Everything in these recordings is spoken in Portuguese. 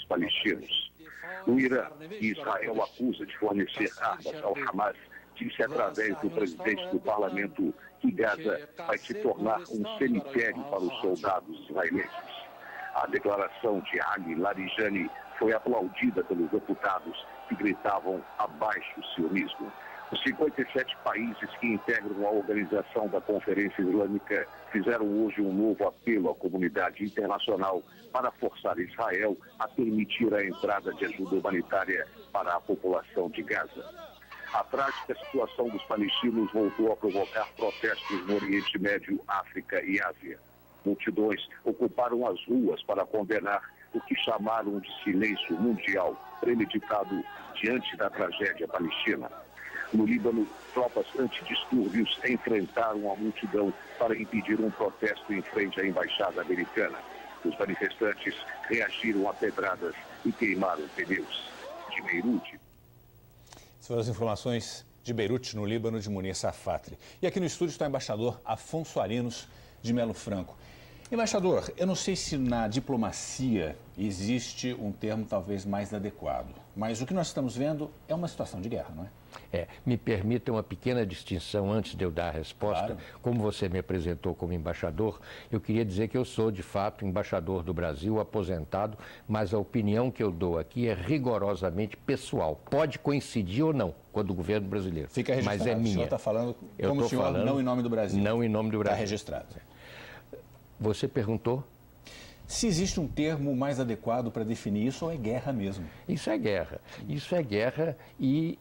palestinos. O Irã, que Israel acusa de fornecer armas ao Hamas, disse através do presidente do parlamento que Gaza vai se tornar um cemitério para os soldados israelenses. A declaração de Ali Larijani foi aplaudida pelos deputados que gritavam abaixo o sionismo. Os 57 países que integram a organização da Conferência Islâmica fizeram hoje um novo apelo à comunidade internacional para forçar Israel a permitir a entrada de ajuda humanitária para a população de Gaza. A trágica situação dos palestinos voltou a provocar protestos no Oriente Médio, África e Ásia. Multidões ocuparam as ruas para condenar o que chamaram de silêncio mundial premeditado diante da tragédia palestina. No Líbano, tropas antidistúrbios enfrentaram a multidão para impedir um protesto em frente à embaixada americana. Os manifestantes reagiram a pedradas e queimaram pneus. De Beirute. Foram as informações de Beirute, no Líbano, de Munir Safatli. E aqui no estúdio está o embaixador Afonso Arinos de Melo Franco. Embaixador, eu não sei se na diplomacia existe um termo talvez mais adequado, mas o que nós estamos vendo é uma situação de guerra, não é? Me permita uma pequena distinção antes de eu dar a resposta. Claro. Como você me apresentou como embaixador, eu queria dizer que eu sou, de fato, embaixador do Brasil, aposentado, mas a opinião que eu dou aqui é rigorosamente pessoal. Pode coincidir ou não com a do governo brasileiro, Fica registrado. mas é minha. O senhor está falando como o senhor, falando, não em nome do Brasil. Não em nome do Brasil. Está registrado. Você perguntou? Se existe um termo mais adequado para definir isso ou é guerra mesmo? Isso é guerra. Isso é guerra e,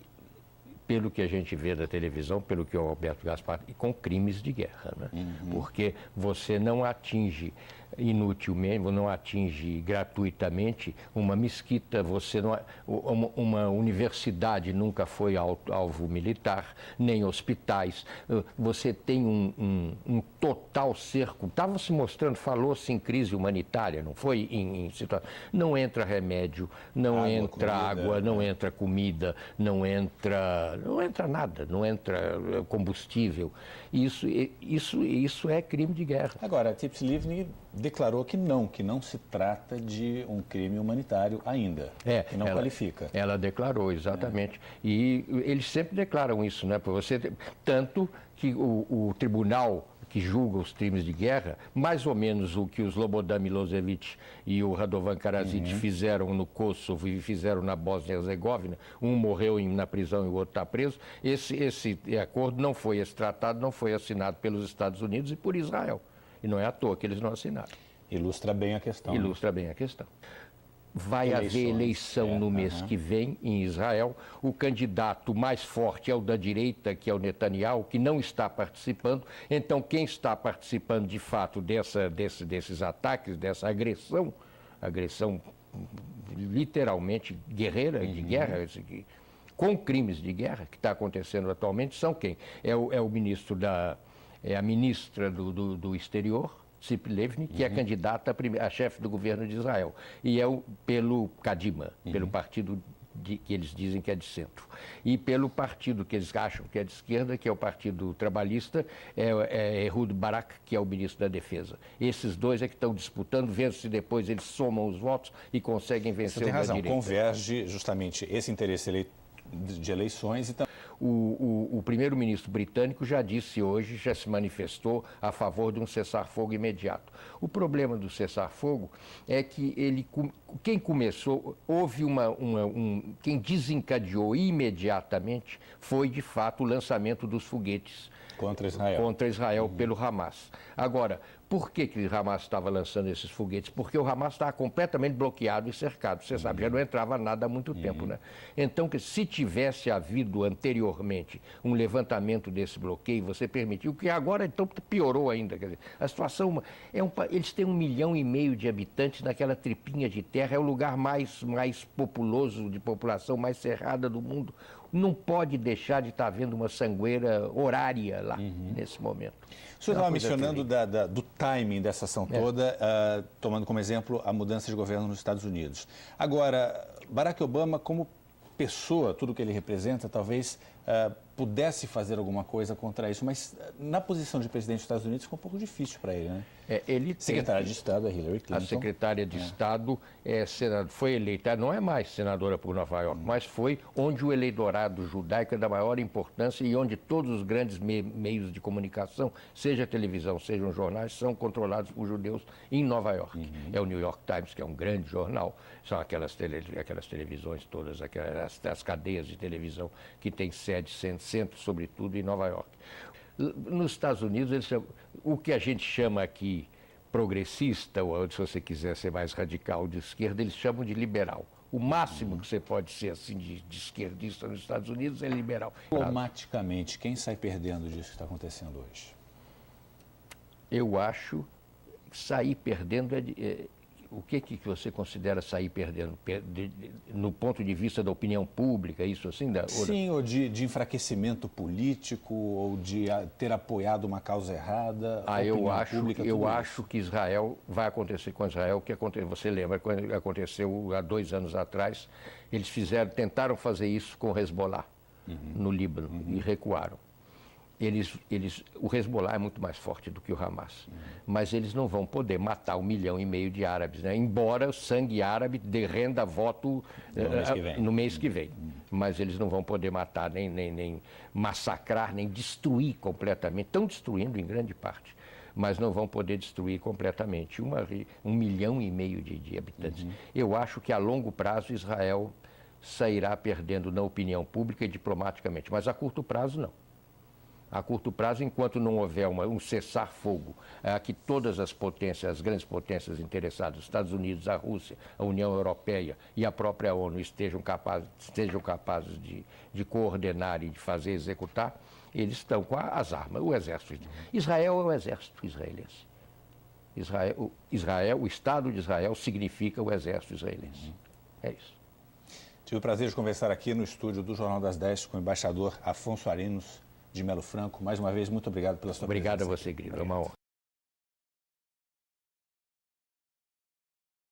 pelo que a gente vê da televisão, pelo que o Alberto Gaspar, com crimes de guerra, né? Porque você não atinge inutilmente, não atinge gratuitamente uma mesquita, você não, uma universidade nunca foi alvo militar, nem hospitais, você tem um total cerco, estava se mostrando, falou-se em crise humanitária, não foi em situação, não entra remédio, não entra água, não entra comida, não entra nada, não entra combustível, isso é crime de guerra. Agora, a Tzipi Livni declarou que não se trata de um crime humanitário ainda, que não qualifica. Ela declarou, exatamente. E eles sempre declaram isso, né? Para você, tanto que o tribunal que julga os crimes de guerra, mais ou menos o que o Slobodan Milosevic e o Radovan Karadzic fizeram no Kosovo e fizeram na Bósnia-Herzegovina, um morreu na prisão e o outro está preso, esse acordo não foi, esse tratado não foi assinado pelos Estados Unidos e por Israel. E não é à toa que eles não assinaram. Ilustra bem a questão. Ilustra bem a questão. Vai haver eleição no mês que vem em Israel. O candidato mais forte é o da direita, que é o Netanyahu, que não está participando. Então, quem está participando de fato desses ataques, dessa agressão literalmente guerreira, de guerra, com crimes de guerra que está acontecendo atualmente, são quem? É o ministro a ministra do Exterior, Tzipi Livni, que é candidata a chefe do governo de Israel. E pelo Kadima, pelo partido que eles dizem que é de centro. E pelo partido que eles acham que é de esquerda, que é o Partido Trabalhista, é Ehud Barak, que é o ministro da Defesa. Esses dois é que estão disputando, vendo se depois eles somam os votos e conseguem vencer o da direita. Você tem razão, converge justamente esse interesse de eleições e também... O primeiro-ministro britânico já disse hoje, já se manifestou a favor de um cessar-fogo imediato. O problema do cessar-fogo é que quem começou, quem desencadeou imediatamente foi, de fato, o lançamento dos foguetes contra Israel pelo Hamas. Agora, por que o Hamas estava lançando esses foguetes? Porque o Hamas estava completamente bloqueado e cercado. Você sabe, já não entrava nada há muito tempo, né? Então, se tivesse havido anteriormente um levantamento desse bloqueio, você permitiu, que agora então piorou ainda. Quer dizer, a situação eles têm 1,5 milhão de habitantes naquela tripinha de terra, é o lugar mais populoso, de população mais cerrada do mundo. Não pode deixar de estar havendo uma sangueira horária lá, nesse momento. O senhor estava mencionando do timing dessa ação toda, tomando como exemplo a mudança de governo nos Estados Unidos. Agora, Barack Obama, como pessoa, tudo que ele representa, talvez pudesse fazer alguma coisa contra isso, mas na posição de presidente dos Estados Unidos ficou um pouco difícil para ele, né? Secretária de Estado é Hillary Clinton. A secretária de Estado foi eleita, não é mais senadora por Nova York, mas foi onde o eleitorado judaico é da maior importância e onde todos os grandes meios de comunicação, seja televisão, sejam jornais, são controlados por judeus em Nova York. É o New York Times, que é um grande jornal, são aquelas televisões todas, as cadeias de televisão que têm sede, centro, sobretudo, em Nova York. Nos Estados Unidos, eles chamam, o que a gente chama aqui progressista, ou se você quiser ser mais radical de esquerda, eles chamam de liberal. O máximo que você pode ser assim de esquerdista nos Estados Unidos é liberal. Diplomaticamente, quem sai perdendo disso que está acontecendo hoje? Eu acho que sair perdendo o que você considera sair perdendo? No ponto de vista da opinião pública, isso assim? Sim, ou de enfraquecimento político, ou de ter apoiado uma causa errada. Eu acho que Israel, vai acontecer com Israel o que aconteceu. Você lembra quando aconteceu há 2 anos atrás? Eles tentaram fazer isso com o Hezbollah no Líbano e recuaram. O Hezbollah é muito mais forte do que o Hamas, mas eles não vão poder matar 1,5 milhão de árabes, né? Embora o sangue árabe renda voto no mês que vem. Mas eles não vão poder matar, nem massacrar, nem destruir completamente. Estão destruindo em grande parte, mas não vão poder destruir completamente 1,5 milhão de habitantes. Eu acho que a longo prazo Israel sairá perdendo na opinião pública e diplomaticamente, mas a curto prazo não. A curto prazo, enquanto não houver um cessar-fogo, que todas as potências, as grandes potências interessadas, os Estados Unidos, a Rússia, a União Europeia e a própria ONU estejam capazes de coordenar e de fazer executar, eles estão com as armas, o exército. Israel é o exército israelense. O Estado de Israel significa o exército israelense. É isso. Tive o prazer de conversar aqui no estúdio do Jornal das 10 com o embaixador Afonso Arinos de Melo Franco. Mais uma vez, muito obrigado pela sua presença. Obrigado a você, Grilo. É uma honra.